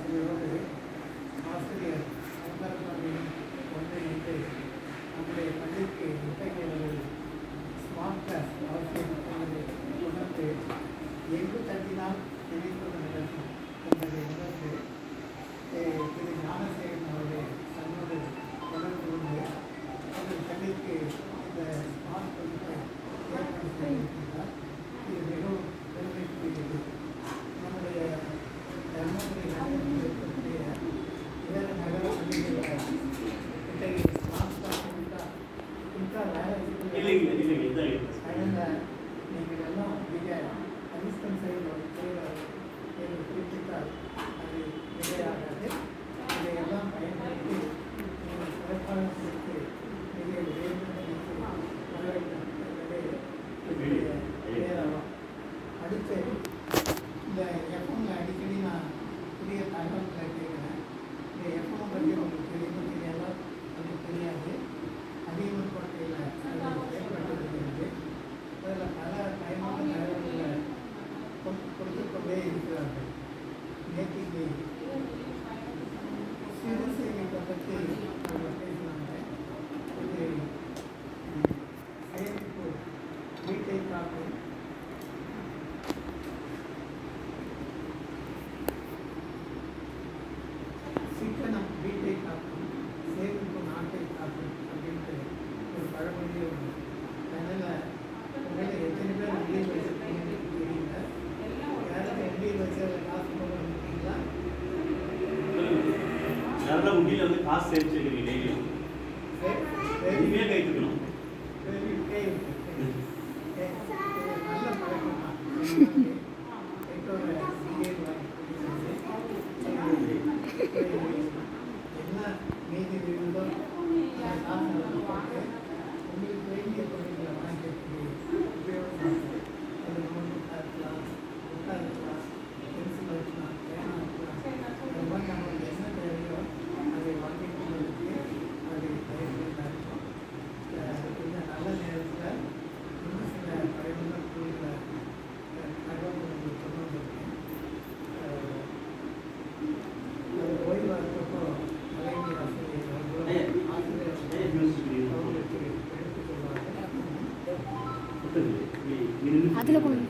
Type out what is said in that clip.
உங்களோடு ஆசிரியர் சங்கரசாமியும் ஒன்றிணைந்து நம்முடைய பள்ளிக்கு இத்தகைய ஸ்மார்ட் கிளாஸ் அவசியம் என்பதை உணர்ந்து எங்கு தட்டினால் நினைப்பது நடக்கும் என்பதை உணர்ந்து திரு ஞானசேகரன் அவருடைய தன்னோடு தொடர்பு கொண்டு அந்த பள்ளிக்கு இந்த ஸ்மார்ட் வகுப்பை ஏற்பாடு செய்திருக்கின்றார். இது மிகவும் பெருமைக்குரியது. நம்முடைய தர்மபுரி நகரத்தில் இருக்கக்கூடிய இதர நகர பள்ளிகளில் இத்தகைய ஸ்மார்ட் கிளாஸ் நீங்கள் எல்லாம் மிக அதிர்ஷ்டம் செய்தால் குறிப்பிட்டால் அது மிகையாகாது. இதையெல்லாம் பயன்படுத்தி நீங்கள் சிறப்பாக கொடுத்து மிக வேண்டாம். அடுத்து இந்த எஃப்எம்ல அடிக்கடி நான் புதிய தகவல்களை கேட்குறேன். இந்த எஃப்எம் பற்றி உங்களுக்கு தெரியும் தெரியாதோ அது தெரியாது. அதிகமாக குழந்தையில் செயல்பட்டு அதில் பல பயனுள்ள தகவல்களை கொடுத்து கொண்டே இருக்கிறார்கள். நேற்றுக்கு சிறு சேமிப்பை பற்றி அவங்க பேசினாங்க. இது சேமிப்பு வீட்டை காக்கும், சிக்கனம் வீட்டை காக்கும், சேமிப்பு நாட்டை காக்கும் அப்படின்ட்டு ஒரு பழமொழியே உண்டு. அதனால் உங்களை எத்தனை பேர் உண்டியல் வச்சுருக்கீங்கன்னு தெரியல. யாரும் உண்டியல் வச்சு காசு போட முடியுங்களா? யாரெல்லாம் உண்டியில் வந்து காசு சேர்த்து வைக்கிறீங்க டெய்லியும் கைத்துக்கணும். நல்ல பழக்கம் தான். என்ன மீதி இருந்தோ உங்களுக்கு வேண்டிய பொருட்களை வாங்கிக்கக்கூடிய உபயோகமாக அது நோட்புக்காக இருக்கலாம், புக்காக இருக்கலாம், பென்சில் இருக்கலாம், பேனா இருக்கலாம். அது மாதிரி நம்மளுக்கு என்ன தேவையோ அதை வாங்கிக் கொள்வதற்கு அது பயனுள்ளதாக இருக்கும். இந்த நல்ல நேரத்தில் இன்னும் சில பயனுள்ள கூறுகளை தகவல் உங்களுக்கு கொண்டு வந்திருக்கேன். ஓய்வாக இருக்கப்போ கலைஞர் ஆசிரியர் அவர்களுக்கு எடுத்துக் கொள்வார்கள். அதில் கொண்டு